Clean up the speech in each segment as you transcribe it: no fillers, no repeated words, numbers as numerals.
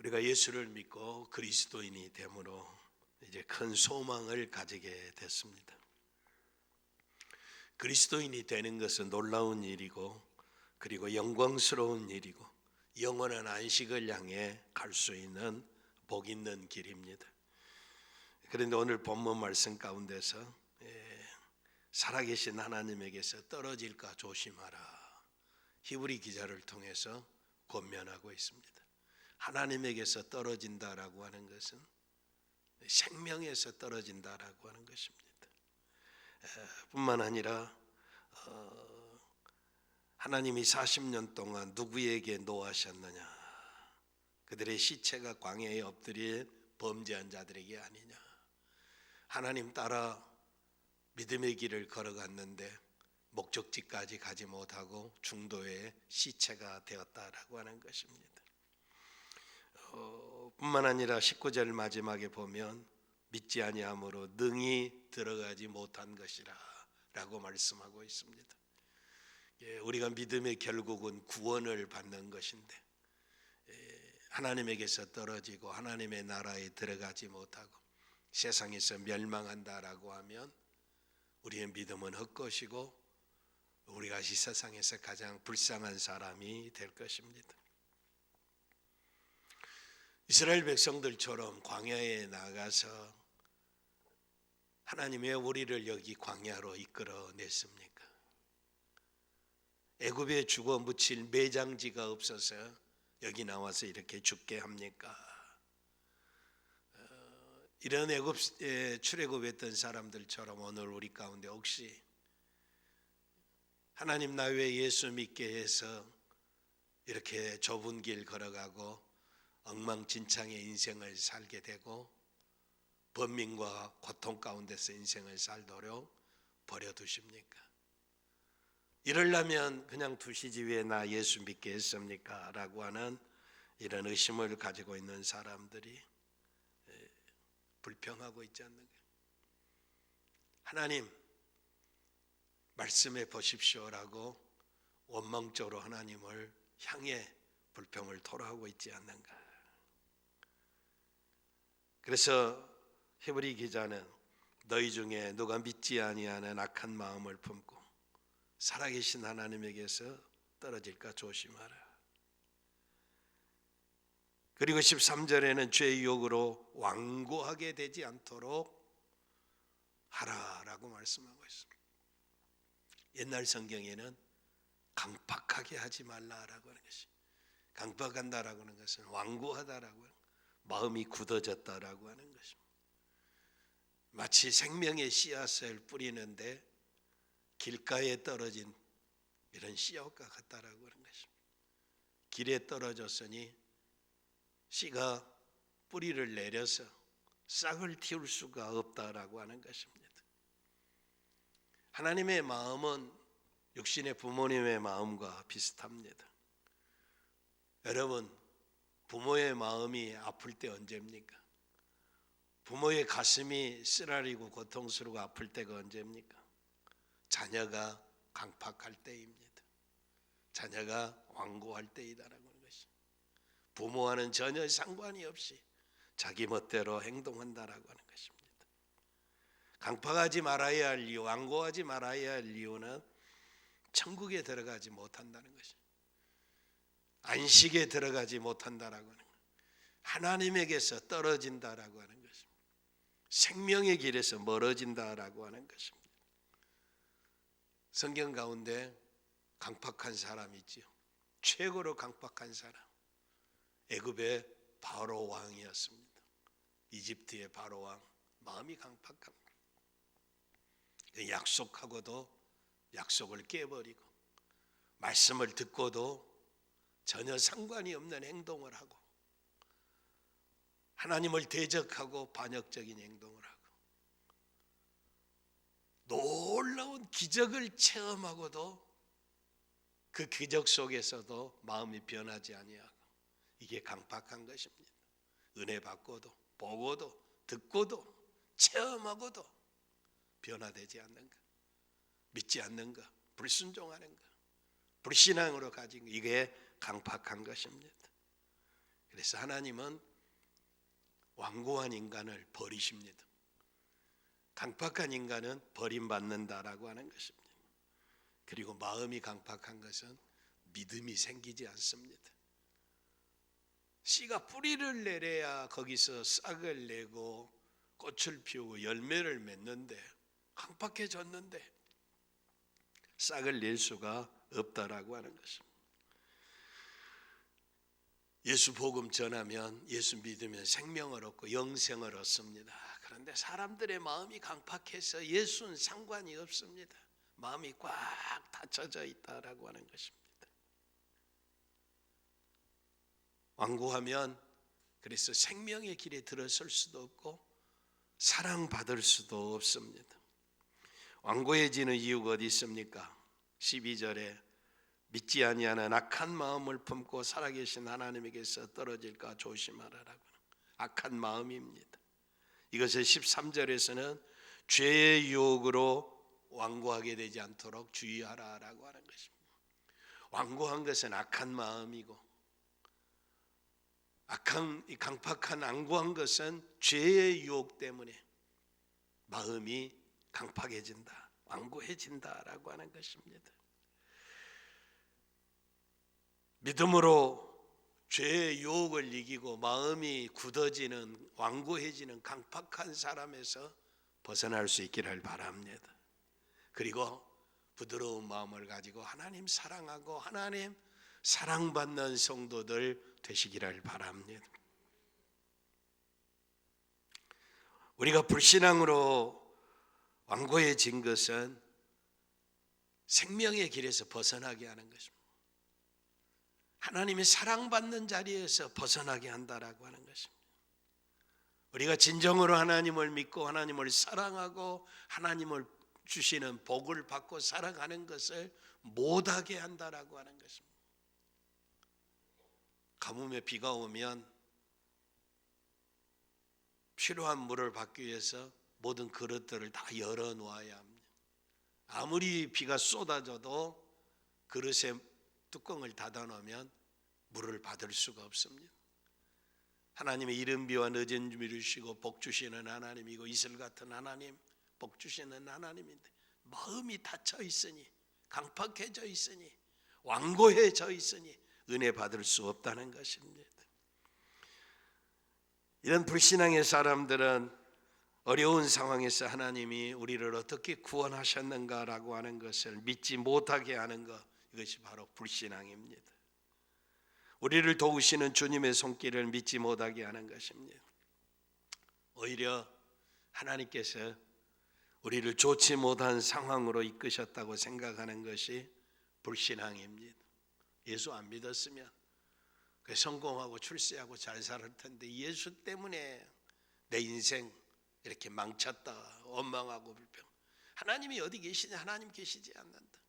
우리가 예수를 믿고 그리스도인이 됨으로 이제 큰 소망을 가지게 됐습니다. 그리스도인이 되는 것은 놀라운 일이고 그리고 영광스러운 일이고 영원한 안식을 향해 갈 수 있는 복 있는 길입니다. 그런데 오늘 본문 말씀 가운데서 살아계신 하나님에게서 떨어질까 조심하라, 히브리 기자를 통해서 권면하고 있습니다. 하나님에게서 떨어진다라고 하는 것은 생명에서 떨어진다라고 하는 것입니다. 뿐만 아니라 하나님이 40년 동안 누구에게 노하셨느냐? 그들의 시체가 광야에 엎드린 범죄한 자들에게 아니냐? 하나님 따라 믿음의 길을 걸어갔는데 목적지까지 가지 못하고 중도에 시체가 되었다라고 하는 것입니다. 뿐만 아니라 19절 마지막에 보면 믿지 아니함으로 능히 들어가지 못한 것이라 라고 말씀하고 있습니다. 우리가 믿음의 결국은 구원을 받는 것인데 하나님에게서 떨어지고 하나님의 나라에 들어가지 못하고 세상에서 멸망한다라고 하면 우리의 믿음은 헛것이고 우리가 이 세상에서 가장 불쌍한 사람이 될 것입니다. 이스라엘 백성들처럼 광야에 나가서 하나님의 우리를 여기 광야로 이끌어냈습니까? 애굽에 죽어 묻힐 매장지가 없어서 여기 나와서 이렇게 죽게 합니까? 이런 애굽에 출애굽했던 사람들처럼 오늘 우리 가운데 혹시 하나님 나 외에 예수 믿게 해서 이렇게 좁은 길 걸어가고 엉망진창의 인생을 살게 되고 번민과 고통 가운데서 인생을 살도록 버려두십니까? 이러려면 그냥 두시지 왜 나 예수 믿게 했습니까? 라고 하는 이런 의심을 가지고 있는 사람들이 불평하고 있지 않는가? 하나님 말씀해 보십시오라고 원망적으로 하나님을 향해 불평을 토로하고 있지 않는가? 그래서 히브리 기자는 너희 중에 누가 믿지 아니하는 악한 마음을 품고 살아계신 하나님에게서 떨어질까 조심하라. 그리고 13절에는 죄의 유혹으로 완고하게 되지 않도록 하라라고 말씀하고 있습니다. 옛날 성경에는 강팍하게 하지 말라라고 하는 것이, 강팍한다라고 하는 것은 완고하다라고 하는, 마음이 굳어졌다라고 하는 것입니다. 마치 생명의 씨앗을 뿌리는데 길가에 떨어진 이런 씨앗과 같다라고 하는 것입니다. 길에 떨어졌으니 씨가 뿌리를 내려서 싹을 틔울 수가 없다라고 하는 것입니다. 하나님의 마음은 육신의 부모님의 마음과 비슷합니다. 여러분, 부모의 마음이 아플 때 언제입니까? 부모의 가슴이 쓰라리고 고통스러워 아플 때가 언제입니까? 자녀가 강팍할 때입니다. 자녀가 완고할 때이다라고 하는 것이, 부모와는 전혀 상관이 없이 자기 멋대로 행동한다라고 하는 것입니다. 강팍하지 말아야 할 이유, 완고하지 말아야 할 이유는 천국에 들어가지 못한다는 것이, 안식에 들어가지 못한다라고 하는 것, 하나님에게서 떨어진다라고 하는 것입니다. 생명의 길에서 멀어진다라고 하는 것입니다. 성경 가운데 강팍한 사람이 있지요. 최고로 강팍한 사람, 애굽의 바로 왕이었습니다. 이집트의 바로 왕, 마음이 강팍합니다. 약속하고도 약속을 깨버리고 말씀을 듣고도 전혀 상관이 없는 행동을 하고 하나님을 대적하고 반역적인 행동을 하고 놀라운 기적을 체험하고도 그 기적 속에서도 마음이 변하지 아니하고, 이게 강팍한 것입니다. 은혜 받고도 보고도 듣고도 체험하고도 변화되지 않는가, 믿지 않는가, 불순종하는가, 불신앙으로 가진 것, 이게 강팍한 것입니다. 그래서 하나님은 완고한 인간을 버리십니다. 강팍한 인간은 버림받는다라고 하는 것입니다. 그리고 마음이 강팍한 것은 믿음이 생기지 않습니다. 씨가 뿌리를 내려야 거기서 싹을 내고 꽃을 피우고 열매를 맺는데, 강팍해졌는데 싹을 낼 수가 없다라고 하는 것입니다. 예수 복음 전하면, 예수 믿으면 생명을 얻고 영생을 얻습니다. 그런데 사람들의 마음이 강팍해서 예수는 상관이 없습니다. 마음이 꽉 닫혀져 있다라고 하는 것입니다. 완고하면 그래서 생명의 길에 들어설 수도 없고 사랑받을 수도 없습니다. 완고해지는 이유가 어디 있습니까? 12절에 믿지 아니하는 악한 마음을 품고 살아계신 하나님에게서 떨어질까 조심하라라고. 악한 마음입니다. 이것을 13절에서는 죄의 유혹으로 완고하게 되지 않도록 주의하라라고 하는 것입니다. 완고한 것은 악한 마음이고, 이 강팍한 완고한 것은 죄의 유혹 때문에 마음이 강팍해진다, 완고해진다라고 하는 것입니다. 믿음으로 죄의 유혹을 이기고 마음이 굳어지는, 완고해지는 강팍한 사람에서 벗어날 수 있기를 바랍니다. 그리고 부드러운 마음을 가지고 하나님 사랑하고 하나님 사랑받는 성도들 되시기를 바랍니다. 우리가 불신앙으로 완고해진 것은 생명의 길에서 벗어나게 하는 것입니다. 하나님이 사랑받는 자리에서 벗어나게 한다라고 하는 것입니다. 우리가 진정으로 하나님을 믿고 하나님을 사랑하고 하나님을 주시는 복을 받고 살아가는 것을 못하게 한다라고 하는 것입니다. 가뭄에 비가 오면 필요한 물을 받기 위해서 모든 그릇들을 다 열어놓아야 합니다. 아무리 비가 쏟아져도 그릇에 뚜껑을 닫아놓으면 물을 받을 수가 없습니다. 하나님의 이른 비와 늦은 비를 주시고 복 주시는 하나님이고 이슬 같은 하나님, 복 주시는 하나님인데 마음이 닫혀 있으니, 강팍해져 있으니, 완고해져 있으니 은혜 받을 수 없다는 것입니다. 이런 불신앙의 사람들은 어려운 상황에서 하나님이 우리를 어떻게 구원하셨는가라고 하는 것을 믿지 못하게 하는 것, 이것이 바로 불신앙입니다. 우리를 도우시는 주님의 손길을 믿지 못하게 하는 것입니다. 오히려 하나님께서 우리를 좋지 못한 상황으로 이끄셨다고 생각하는 것이 불신앙입니다. 예수 안 믿었으면 성공하고 출세하고 잘 살 텐데 예수 때문에 내 인생 이렇게 망쳤다, 원망하고 불평. 하나님이 어디 계시냐? 하나님 계시지 않는다.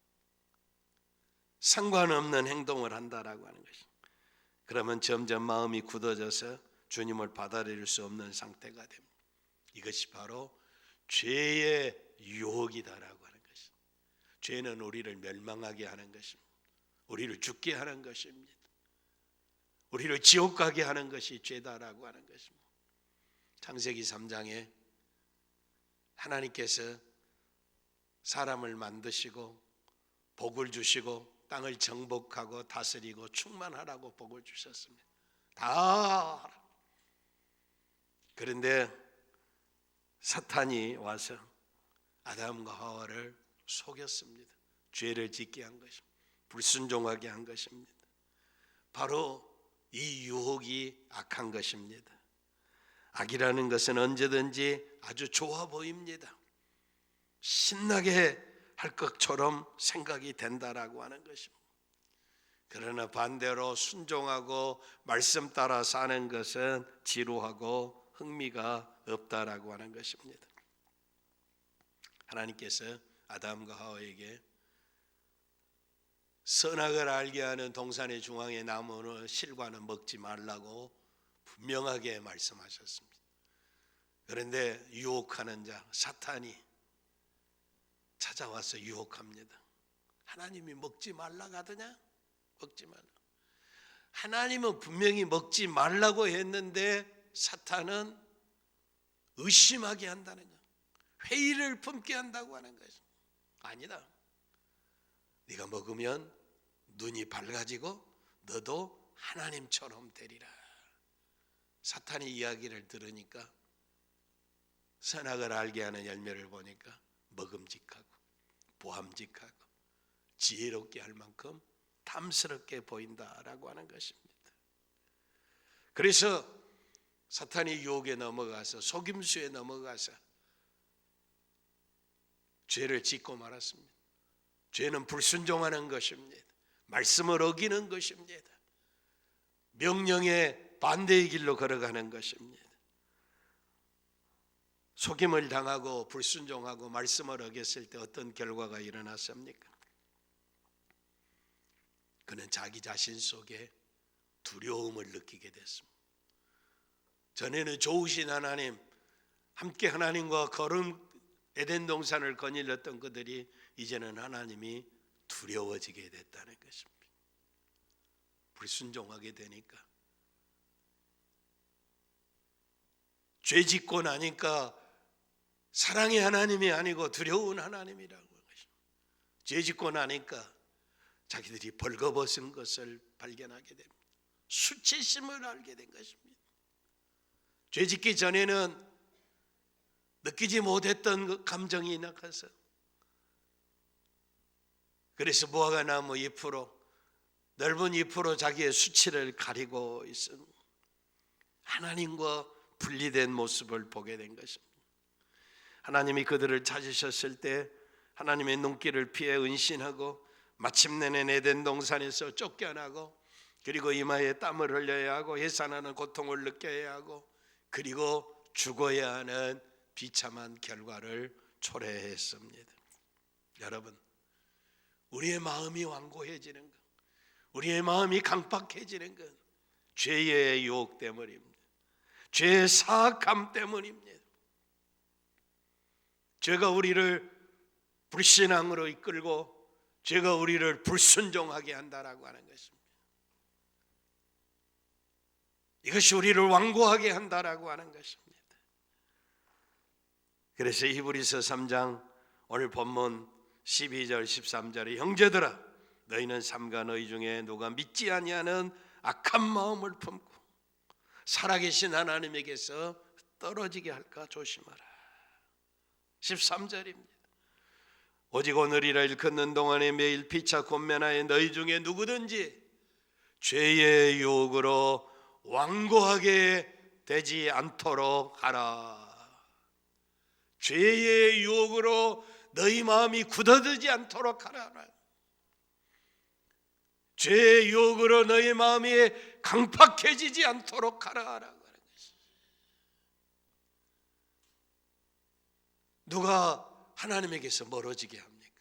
상관없는 행동을 한다라고 하는 것입니다. 그러면 점점 마음이 굳어져서 주님을 받아들일 수 없는 상태가 됩니다. 이것이 바로 죄의 유혹이다라고 하는 것입니다. 죄는 우리를 멸망하게 하는 것입니다. 우리를 죽게 하는 것입니다. 우리를 지옥 가게 하는 것이 죄다라고 하는 것입니다. 창세기 3장에 하나님께서 사람을 만드시고 복을 주시고 땅을 정복하고 다스리고 충만하라고 복을 주셨습니다. 다 하라. 그런데 사탄이 와서 아담과 하와를 속였습니다. 죄를 짓게 한 것입니다. 불순종하게 한 것입니다. 바로 이 유혹이 악한 것입니다. 악이라는 것은 언제든지 아주 좋아 보입니다. 신나게 할 것처럼 생각이 된다라고 하는 것입니다. 그러나 반대로 순종하고 말씀 따라 사는 것은 지루하고 흥미가 없다라고 하는 것입니다. 하나님께서 아담과 하와에게 선악을 알게 하는 동산의 중앙의 나무는 실과는 먹지 말라고 분명하게 말씀하셨습니다. 그런데 유혹하는 자 사탄이 찾아와서 유혹합니다. 하나님이 먹지 말라 하더냐? 먹지 말라. 하나님은 분명히 먹지 말라고 했는데 사탄은 의심하게 한다는 거, 회의를 품게 한다고 하는 것이 아니다. 네가 먹으면 눈이 밝아지고 너도 하나님처럼 되리라. 사탄의 이야기를 들으니까 선악을 알게 하는 열매를 보니까 먹음직하고 보암직하고 지혜롭게 할 만큼 탐스럽게 보인다라고 하는 것입니다. 그래서 사탄이 유혹에 넘어가서 속임수에 넘어가서 죄를 짓고 말았습니다. 죄는 불순종하는 것입니다. 말씀을 어기는 것입니다. 명령의 반대의 길로 걸어가는 것입니다. 속임을 당하고 불순종하고 말씀을 어겼을 때 어떤 결과가 일어났습니까? 그는 자기 자신 속에 두려움을 느끼게 됐습니다. 전에는 좋으신 하나님, 함께 하나님과 걸음 에덴 동산을 거닐렸던 그들이 이제는 하나님이 두려워지게 됐다는 것입니다. 불순종하게 되니까, 죄 짓고 나니까 사랑의 하나님이 아니고 두려운 하나님이라고 하는 것입니다. 죄 짓고 나니까 자기들이 벌거벗은 것을 발견하게 됩니다. 수치심을 알게 된 것입니다. 죄 짓기 전에는 느끼지 못했던 그 감정이 나가서, 그래서 무화과 나무 잎으로, 넓은 잎으로 자기의 수치를 가리고 있은 하나님과 분리된 모습을 보게 된 것입니다. 하나님이 그들을 찾으셨을 때 하나님의 눈길을 피해 은신하고 마침내는 에덴 동산에서 쫓겨나고, 그리고 이마에 땀을 흘려야 하고 해산하는 고통을 느껴야 하고, 그리고 죽어야 하는 비참한 결과를 초래했습니다. 여러분, 우리의 마음이 완고해지는 것, 우리의 마음이 강팍해지는 것, 죄의 유혹 때문입니다. 죄의 사악함 때문입니다. 죄가 우리를 불신앙으로 이끌고 죄가 우리를 불순종하게 한다라고 하는 것입니다. 이것이 우리를 완고하게 한다라고 하는 것입니다. 그래서 히브리서 3장 오늘 본문 12절 13절에 형제들아, 너희는 삼가 너희 중에 누가 믿지 아니하는 악한 마음을 품고 살아계신 하나님에게서 떨어지게 할까 조심하라. 13절입니다. 오직 오늘이라 일컫는 동안에 매일 피차 권면하여 너희 중에 누구든지 죄의 유혹으로 완고하게 되지 않도록 하라. 죄의 유혹으로 너희 마음이 굳어들지 않도록 하라. 죄의 유혹으로 너희 마음이 강팍해지지 않도록 하라라고 하는 것입니다. 누가 하나님에게서 멀어지게 합니까?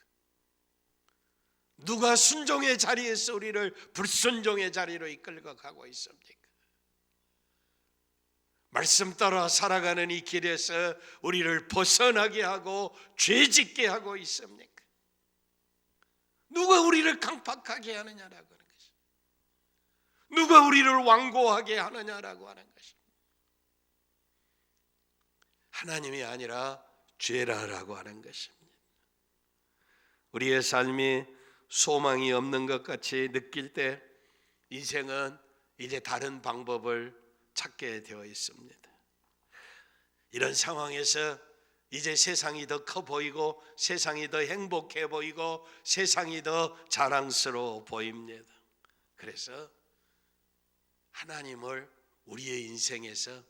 누가 순종의 자리에서 우리를 불순종의 자리로 이끌고 가고 있습니까? 말씀 따라 살아가는 이 길에서 우리를 벗어나게 하고 죄짓게 하고 있습니까? 누가 우리를 강팍하게 하느냐라고 하는 것입니다. 누가 우리를 완고하게 하느냐라고 하는 것입니다. 하나님이 아니라 죄라라고 하는 것입니다. 우리의 삶이 소망이 없는 것 같이 느낄 때 인생은 이제 다른 방법을 찾게 되어 있습니다. 이런 상황에서 이제 세상이 더 커 보이고 세상이 더 행복해 보이고 세상이 더 자랑스러워 보입니다. 그래서 하나님을 우리의 인생에서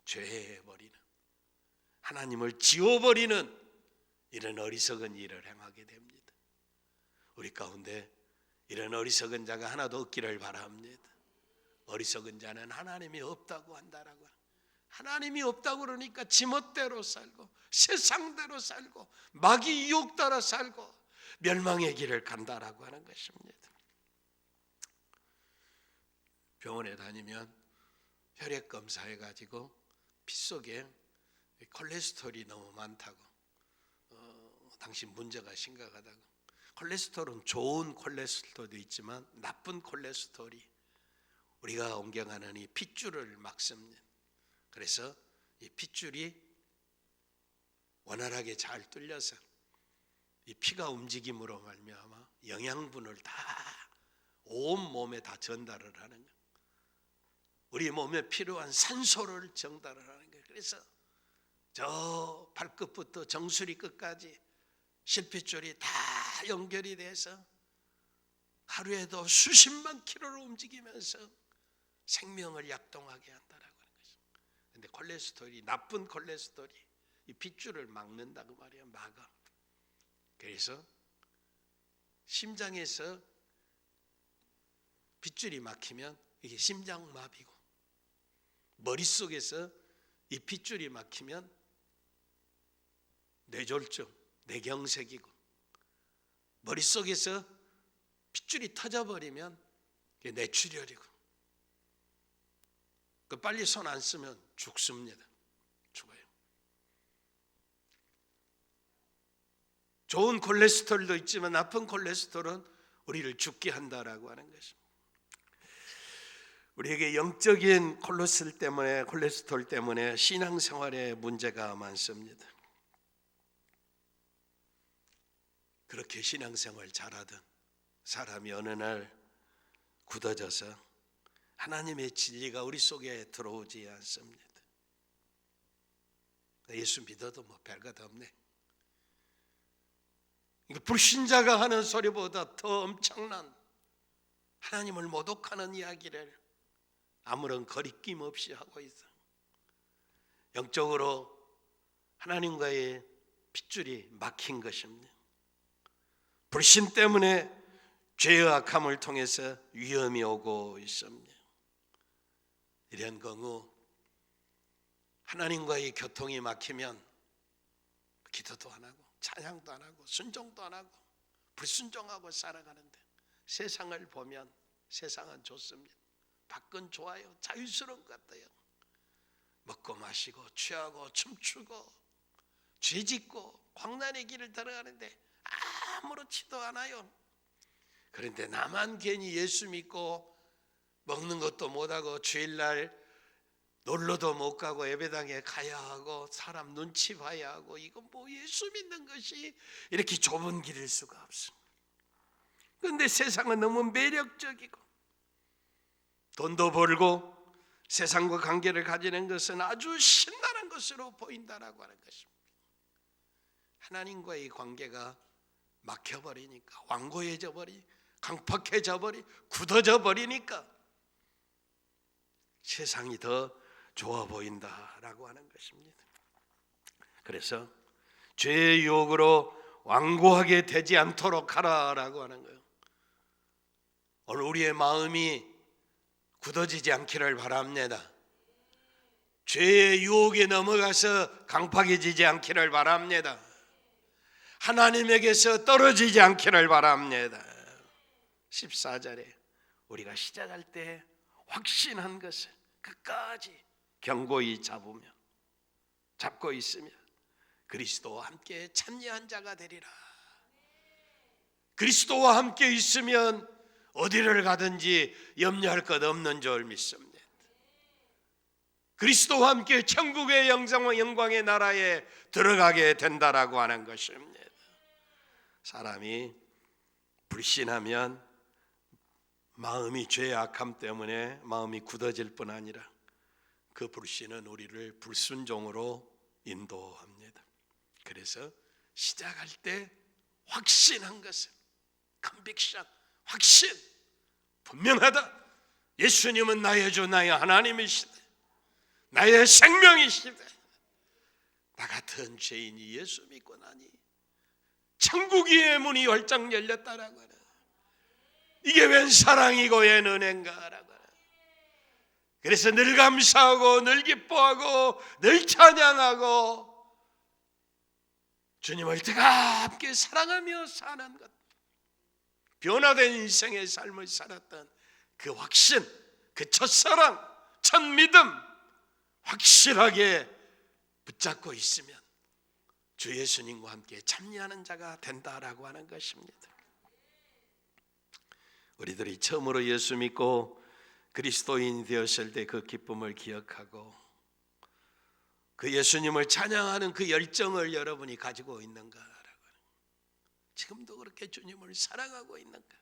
죄해버리는, 하나님을 지워버리는 이런 어리석은 일을 행하게 됩니다. 우리 가운데 이런 어리석은 자가 하나도 없기를 바랍니다. 어리석은 자는 하나님이 없다고 한다라고. 하나님이 없다고 그러니까 지멋대로 살고 세상대로 살고 마귀 유혹 따라 살고 멸망의 길을 간다라고 하는 것입니다. 병원에 다니면 혈액 검사해가지고 피 속에 콜레스테롤이 너무 많다고, 당신 문제가 심각하다고. 콜레스테롤은 좋은 콜레스테롤도 있지만 나쁜 콜레스테롤이 우리가 옮겨가는 이 핏줄을 막습니다. 그래서 이 핏줄이 원활하게 잘 뚫려서 이 피가 움직임으로 말미암아 영양분을 다 온 몸에 다 전달을 하는 거예요. 우리 몸에 필요한 산소를 전달을 하는 거예요. 그래서 저 발끝부터 정수리 끝까지 실핏줄이 다 연결이 돼서 하루에도 수십만 킬로를 움직이면서 생명을 약동하게 한다라고 하는 것입니다. 그런데 콜레스테롤이, 나쁜 콜레스테롤이 이 핏줄을 막는다고 말이에요. 막아. 그래서 심장에서 핏줄이 막히면 이게 심장마비고, 머릿속에서 이 핏줄이 막히면 뇌졸중, 뇌경색이고, 머릿속에서 핏줄이 터져버리면 이게 뇌출혈이고, 빨리 손 안 쓰면 죽습니다. 죽어요. 좋은 콜레스테롤도 있지만 나쁜 콜레스테롤은 우리를 죽게 한다라고 하는 것입니다. 우리에게 영적인 콜레스테롤 때문에 신앙생활에 문제가 많습니다. 그렇게 신앙생활 잘하던 사람이 어느 날 굳어져서 하나님의 진리가 우리 속에 들어오지 않습니다. 예수 믿어도 뭐 별것 없네. 불신자가 하는 소리보다 더 엄청난 하나님을 모독하는 이야기를 아무런 거리낌 없이 하고 있어. 영적으로 하나님과의 핏줄이 막힌 것입니다. 불신 때문에 죄의 악함을 통해서 위험이 오고 있습니다. 이런 경우 하나님과의 교통이 막히면 기도도 안 하고 찬양도 안 하고 순종도 안 하고 불순종하고 살아가는데, 세상을 보면 세상은 좋습니다. 밖은 좋아요. 자유스러운 것 같아요. 먹고 마시고 취하고 춤추고 죄짓고 광란의 길을 들어가는데 아무렇지도 않아요. 그런데 나만 괜히 예수 믿고 먹는 것도 못하고 주일날 놀러도 못 가고 예배당에 가야 하고 사람 눈치 봐야 하고, 이건 뭐 예수 믿는 것이 이렇게 좁은 길일 수가 없습니다. 그런데 세상은 너무 매력적이고 돈도 벌고 세상과 관계를 가지는 것은 아주 신나는 것으로 보인다라고 하는 것입니다. 하나님과의 관계가 막혀버리니까, 완고해져 버리, 강팍해져 버리, 굳어져 버리니까 세상이 더 좋아 보인다라고 하는 것입니다. 그래서 죄의 유혹으로 완고하게 되지 않도록 하라라고 하는 거예요. 오늘 우리의 마음이 굳어지지 않기를 바랍니다. 죄의 유혹에 넘어가서 강팍해지지 않기를 바랍니다. 하나님에게서 떨어지지 않기를 바랍니다. 14절에 우리가 시작할 때 확신한 것을 끝까지 견고히 잡고 있으며 그리스도와 함께 참여한 자가 되리라. 그리스도와 함께 있으면 어디를 가든지 염려할 것 없는 줄 믿습니다. 그리스도와 함께 천국의 영광의 나라에 들어가게 된다라고 하는 것입니다. 사람이 불신하면 마음이 죄의 악함 때문에 마음이 굳어질 뿐 아니라 그 불신은 우리를 불순종으로 인도합니다. 그래서 시작할 때 확신한 것을, 컨빅션, 확신, 분명하다. 예수님은 나의 주, 나의 하나님이시다. 나의 생명이시다. 나 같은 죄인이 예수 믿고 나니 천국의 문이 활짝 열렸다라고 하라. 이게 웬 사랑이고 웬 은혜인가라고 하라. 그래서 늘 감사하고 늘 기뻐하고 늘 찬양하고 주님을 뜨겁게 사랑하며 사는 것, 변화된 인생의 삶을 살았던 그 확신, 그 첫사랑, 첫 믿음 확실하게 붙잡고 있으면 주 예수님과 함께 참여하는 자가 된다라고 하는 것입니다. 우리들이 처음으로 예수 믿고 그리스도인 되었을 때 그 기쁨을 기억하고 그 예수님을 찬양하는 그 열정을 여러분이 가지고 있는가라고. 지금도 그렇게 주님을 사랑하고 있는가?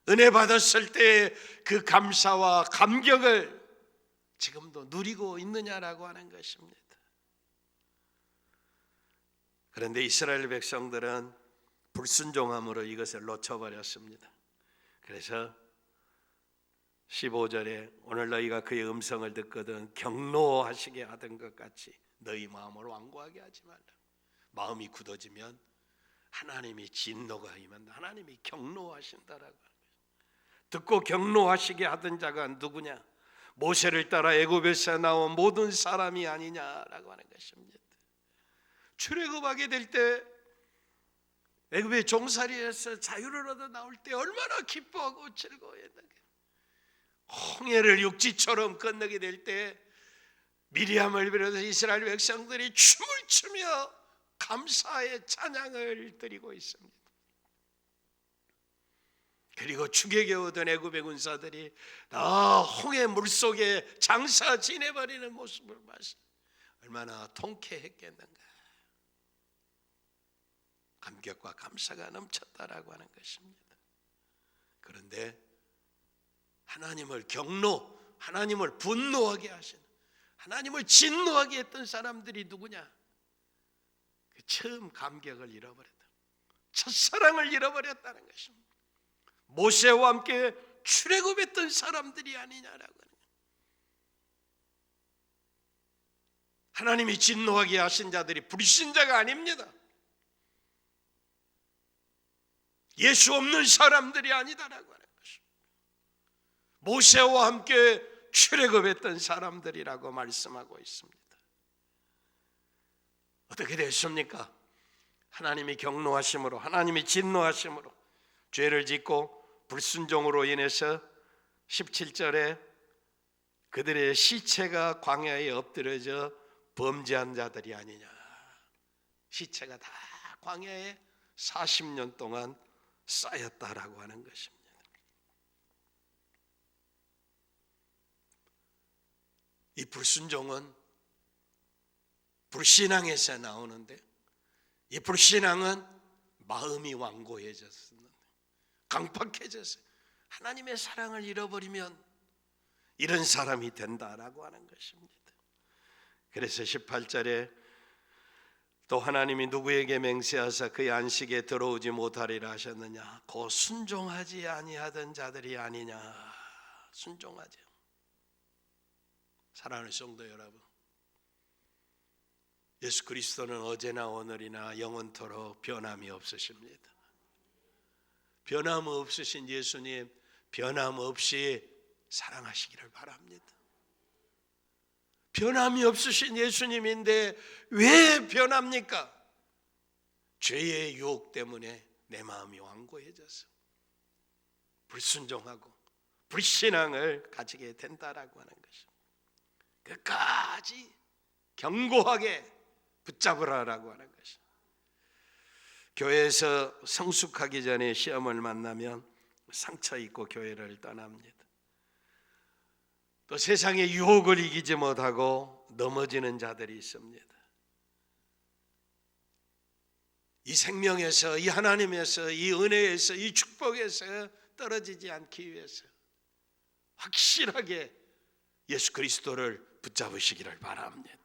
은혜 받았을 때 그 감사와 감격을 지금도 누리고 있느냐라고 하는 것입니다. 그런데 이스라엘 백성들은 불순종함으로 이것을 놓쳐버렸습니다. 그래서 15절에 오늘 너희가 그의 음성을 듣거든 경노하시게 하던 것 같이 너희 마음을 완고하게 하지 말라. 마음이 굳어지면 하나님이 진노가 임한다. 하나님이 경노하신다라고 하는 거예요. 듣고 경노하시게 하던 자가 누구냐? 모세를 따라 애굽에서 나온 모든 사람이 아니냐라고 하는 것입니다. 출애굽하게 될 때 애굽의 종살이에서 자유를 얻어 나올 때 얼마나 기뻐하고 즐거워했는가. 홍해를 육지처럼 건너게 될 때 미리암을 비롯해서 이스라엘 백성들이 춤을 추며 감사의 찬양을 드리고 있습니다. 그리고 추격에 오던 애굽의 군사들이 홍해 물속에 장사 지내버리는 모습을 봐서 얼마나 통쾌했겠는가. 감격과 감사가 넘쳤다라고 하는 것입니다. 그런데 하나님을 하나님을 분노하게 하신, 하나님을 진노하게 했던 사람들이 누구냐? 그 처음 감격을 잃어버렸다. 첫사랑을 잃어버렸다는 것입니다. 모세와 함께 출애굽했던 사람들이 아니냐라고 하는 거예요. 하나님이 진노하게 하신 자들이 불신자가 아닙니다. 예수 없는 사람들이 아니다라고 하는 것입니다. 모세와 함께 출애굽했던 사람들이라고 말씀하고 있습니다. 어떻게 됐습니까? 하나님이 경노하심으로, 하나님이 진노하심으로 죄를 짓고 불순종으로 인해서 17절에 그들의 시체가 광야에 엎드려져 범죄한 자들이 아니냐. 시체가 다 광야에 40년 동안 쌓였다라고 하는 것입니다. 이 불순종은 불신앙에서 나오는데, 이 불신앙은 마음이 완고해졌습니다. 강팍해졌어요. 하나님의 사랑을 잃어버리면 이런 사람이 된다라고 하는 것입니다. 그래서 18절에 또 하나님이 누구에게 맹세하사 그의 안식에 들어오지 못하리라 하셨느냐? 곧 순종하지 아니하던 자들이 아니냐. 순종하죠. 사랑하는 성도 여러분, 예수 그리스도는 어제나 오늘이나 영원토록 변함이 없으십니다. 변함없으신 예수님, 변함없이 사랑하시기를 바랍니다. 변함이 없으신 예수님인데 왜 변합니까? 죄의 유혹 때문에 내 마음이 완고해져서 불순종하고 불신앙을 가지게 된다라고 하는 것입니다. 끝까지 견고하게 붙잡으라라고 하는 것입니다. 교회에서 성숙하기 전에 시험을 만나면 상처 입고 교회를 떠납니다. 또 세상의 유혹을 이기지 못하고 넘어지는 자들이 있습니다. 이 생명에서, 이 하나님에서, 이 은혜에서, 이 축복에서 떨어지지 않기 위해서 확실하게 예수 그리스도를 붙잡으시기를 바랍니다.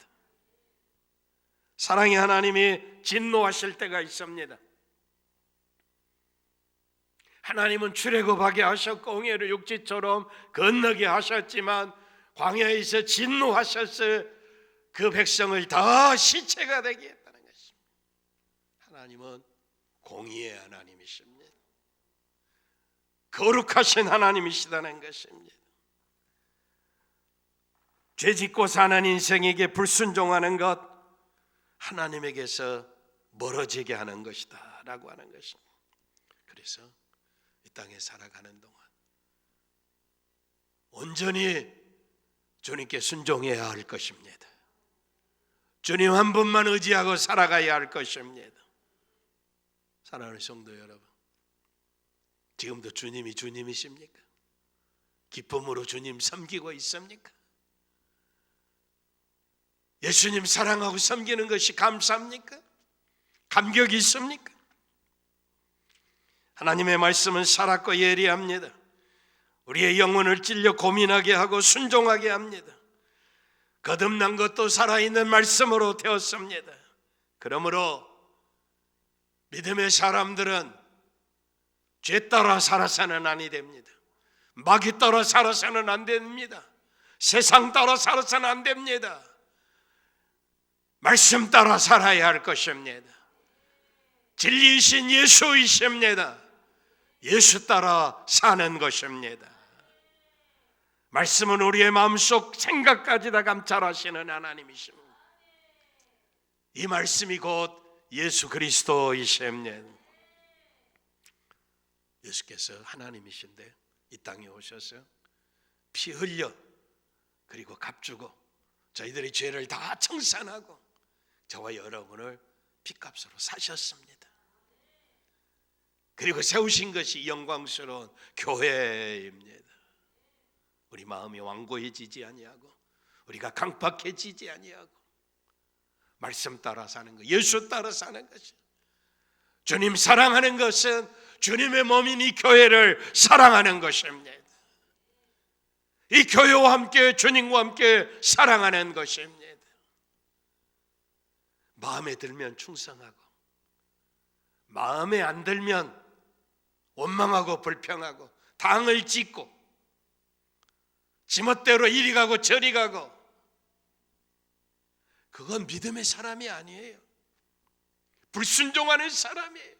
사랑의 하나님이 진노하실 때가 있습니다. 하나님은 출애굽하게 하셨고 홍해를 육지처럼 건너게 하셨지만 광야에서 진노하셔서 그 백성을 다 시체가 되게 했다는 것입니다. 하나님은 공의의 하나님이십니다. 거룩하신 하나님이시다는 것입니다. 죄짓고 사는 인생에게 불순종하는 것, 하나님에게서 멀어지게 하는 것이다 라고 하는 것입니다. 그래서 이 땅에 살아가는 동안 온전히 주님께 순종해야 할 것입니다. 주님 한 분만 의지하고 살아가야 할 것입니다. 사랑하는 성도 여러분, 지금도 주님이 주님이십니까? 기쁨으로 주님 섬기고 있습니까? 예수님 사랑하고 섬기는 것이 감사합니까? 감격이 있습니까? 하나님의 말씀은 살았고 예리합니다. 우리의 영혼을 찔려 고민하게 하고 순종하게 합니다. 거듭난 것도 살아있는 말씀으로 되었습니다. 그러므로 믿음의 사람들은 죄 따라 살아서는 아니 됩니다. 마귀 따라 살아서는 안 됩니다. 세상 따라 살아서는 안 됩니다. 말씀 따라 살아야 할 것입니다. 진리이신 예수이십니다. 예수 따라 사는 것입니다. 말씀은 우리의 마음속 생각까지 다 감찰하시는 하나님이십니다. 이 말씀이 곧 예수 그리스도이십니다. 예수께서 하나님이신데 이 땅에 오셔서 피 흘려 그리고 값주고 저희들의 죄를 다 청산하고 저와 여러분을 피값으로 사셨습니다. 그리고 세우신 것이 영광스러운 교회입니다. 우리 마음이 완고해지지 아니하고 우리가 강팍해지지 아니하고 말씀 따라 사는 것, 예수 따라 사는 것이, 주님 사랑하는 것은 주님의 몸인 이 교회를 사랑하는 것입니다. 이 교회와 함께 주님과 함께 사랑하는 것입니다. 마음에 들면 충성하고 마음에 안 들면 원망하고 불평하고 당을 짓고 지멋대로 이리 가고 저리 가고, 그건 믿음의 사람이 아니에요. 불순종하는 사람이에요.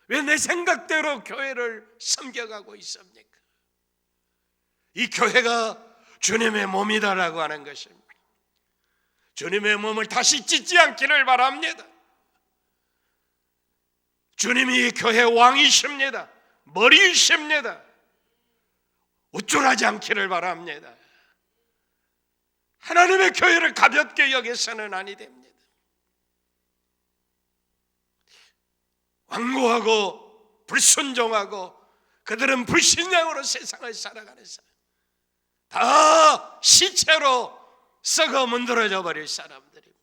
왜 내 생각대로 교회를 섬겨가고 있습니까? 이 교회가 주님의 몸이다라고 하는 것입니다. 주님의 몸을 다시 찢지 않기를 바랍니다. 주님이 교회 왕이십니다. 머리이십니다. 우쭐하지 않기를 바랍니다. 하나님의 교회를 가볍게 여겨서는 아니 됩니다. 완고하고 불순종하고 그들은 불신앙으로 세상을 살아가는 사람, 다 시체로 썩어 문드러져 버릴 사람들입니다.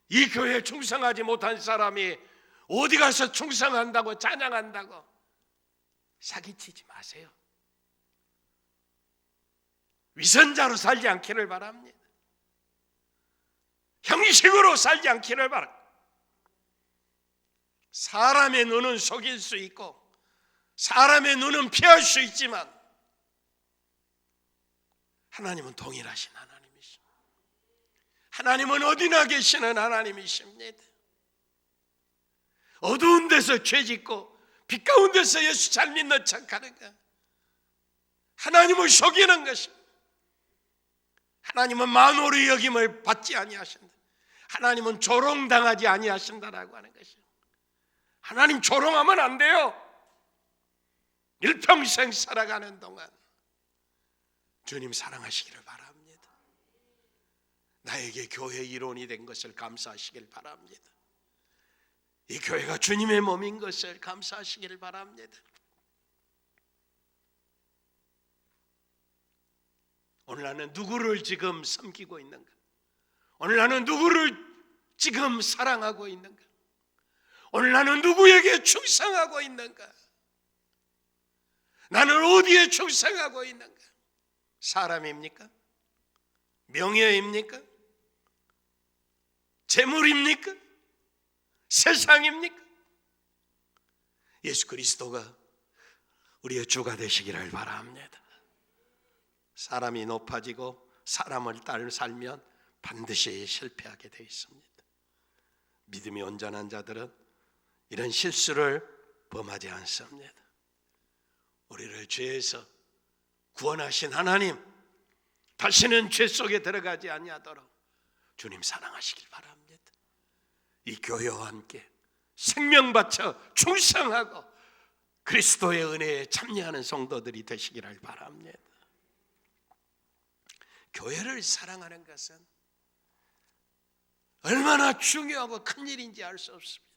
이 교회에 충성하지 못한 사람이 어디 가서 충성한다고 찬양한다고 사기치지 마세요. 위선자로 살지 않기를 바랍니다. 형식으로 살지 않기를 바랍니다. 사람의 눈은 속일 수 있고 사람의 눈은 피할 수 있지만 하나님은 동일하신 하나님이십니다. 하나님은 어디나 계시는 하나님이십니다. 어두운 데서 죄 짓고 빛 가운데서 예수 잘 믿는 척하는 것, 하나님을 속이는 것입니다. 하나님은 만오의 여김을 받지 아니하신다. 하나님은 조롱당하지 아니하신다라고 하는 것이에요. 하나님 조롱하면 안 돼요. 일평생 살아가는 동안 주님 사랑하시기를 바랍니다. 나에게 교회 일원이 된 것을 감사하시길 바랍니다. 이 교회가 주님의 몸인 것을 감사하시기를 바랍니다. 오늘 나는 누구를 지금 섬기고 있는가? 오늘 나는 누구를 지금 사랑하고 있는가? 오늘 나는 누구에게 충성하고 있는가? 나는 어디에 충성하고 있는가? 사람입니까? 명예입니까? 재물입니까? 세상입니까? 예수 그리스도가 우리의 주가 되시기를 바랍니다. 사람이 높아지고 사람을 따라 살면 반드시 실패하게 되어 있습니다. 믿음이 온전한 자들은 이런 실수를 범하지 않습니다. 우리를 죄에서 구원하신 하나님, 다시는 죄 속에 들어가지 아니하도록 주님 사랑하시길 바랍니다. 이 교회와 함께 생명 바쳐 충성하고 그리스도의 은혜에 참여하는 성도들이 되시기를 바랍니다. 교회를 사랑하는 것은 얼마나 중요하고 큰 일인지 알 수 없습니다.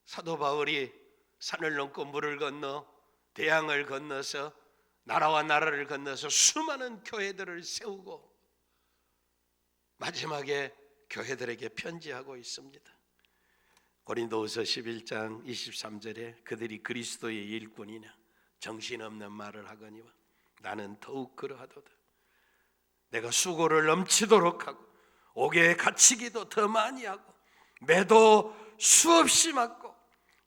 사도 바울이 산을 넘고 물을 건너 대양을 건너서 나라와 나라를 건너서 수많은 교회들을 세우고 마지막에 교회들에게 편지하고 있습니다. 고린도후서 11장 23절에 그들이 그리스도의 일꾼이냐 정신없는 말을 하거니와 나는 더욱 그러하도다. 내가 수고를 넘치도록 하고 옥에 갇히기도 더 많이 하고 매도 수없이 맞고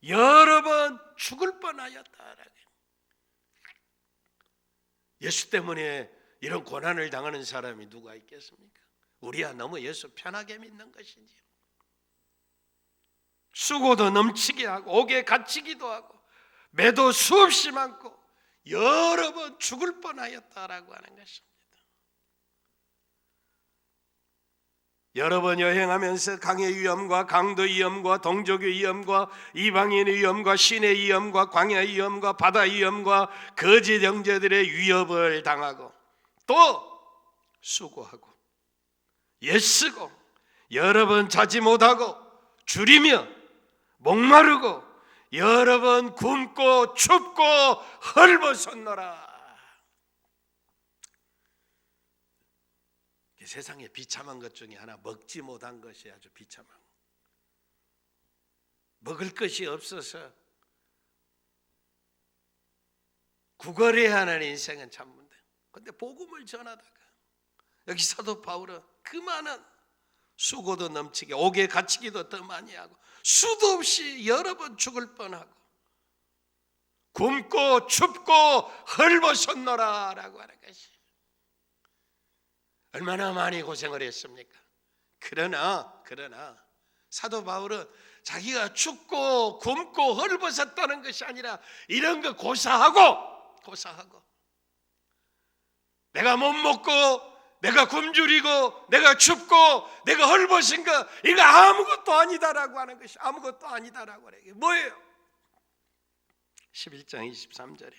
여러 번 죽을 뻔하였다. 예수 때문에 이런 고난을 당하는 사람이 누가 있겠습니까? 우리야 너무 예수 편하게 믿는 것이지요. 수고도 넘치게 하고 옥에 갇히기도 하고 매도 수없이 많고 여러 번 죽을 뻔하였다라고 하는 것입니다. 여러 번 여행하면서 강의 위험과 강도 위험과 동족의 위험과 이방인의 위험과 신의 위험과 광야의 위험과 바다 위험과 거짓 형제들의 위협을 당하고 또 수고하고 애쓰고 여러 번 자지 못하고 줄이며 목마르고 여러 번 굶고 춥고 헐벗었노라. 세상에 비참한 것 중에 하나 먹지 못한 것이 아주 비참한 거. 먹을 것이 없어서 구걸해야 하는 인생은 참 문제. 그런데 복음을 전하다가 여기 사도 바울은 그 많은 수고도 넘치게 옥에 갇히기도 더 많이 하고 수도 없이 여러 번 죽을 뻔하고 굶고 춥고 헐벗었노라 라고 하는 것이 얼마나 많이 고생을 했습니까? 그러나 사도 바울은 자기가 죽고 굶고 헐벗었다는 것이 아니라 이런 거 고사하고 내가 못 먹고 내가 굶주리고 내가 춥고 내가 헐벗은 거 이거 아무것도 아니다라고 하는 것이 아무것도 아니다라고 하는 게 뭐예요? 11장 23절에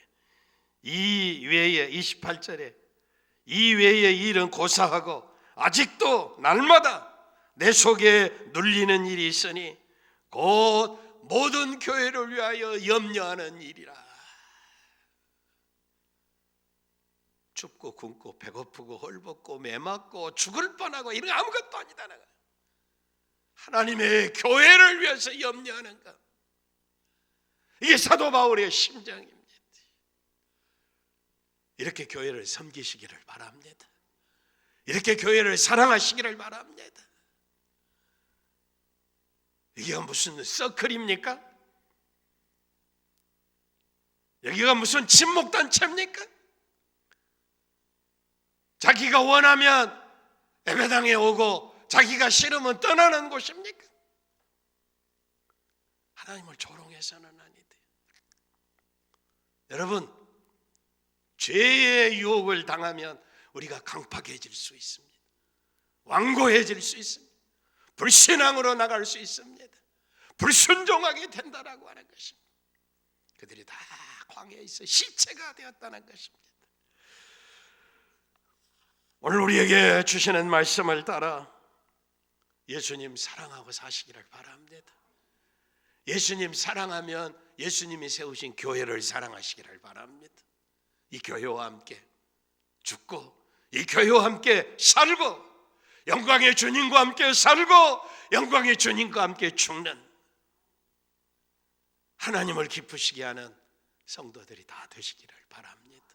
이 외에 28절에 이 외의 일은 고사하고 아직도 날마다 내 속에 눌리는 일이 있으니 곧 모든 교회를 위하여 염려하는 일이라. 춥고 굶고 배고프고 헐벗고 매맞고 죽을 뻔하고 이런 아무것도 아니다. 하나님의 교회를 위해서 염려하는 것. 이게 사도 바울의 심정입니다. 이렇게 교회를 섬기시기를 바랍니다. 이렇게 교회를 사랑하시기를 바랍니다. 이게 무슨 서클입니까? 여기가 무슨 친목단체입니까? 자기가 원하면 예배당에 오고 자기가 싫으면 떠나는 곳입니까? 하나님을 조롱해서는 아니다. 여러분, 죄의 유혹을 당하면 우리가 강팍해질 수 있습니다. 완고해질 수 있습니다. 불신앙으로 나갈 수 있습니다. 불순종하게 된다라고 하는 것입니다. 그들이 다 광야에서 시체가 되었다는 것입니다. 오늘 우리에게 주시는 말씀을 따라 예수님 사랑하고 사시기를 바랍니다. 예수님 사랑하면 예수님이 세우신 교회를 사랑하시기를 바랍니다. 이 교회와 함께 죽고 이 교회와 함께 살고 영광의 주님과 함께 살고 영광의 주님과 함께 죽는 하나님을 기쁘시게 하는 성도들이 다 되시기를 바랍니다.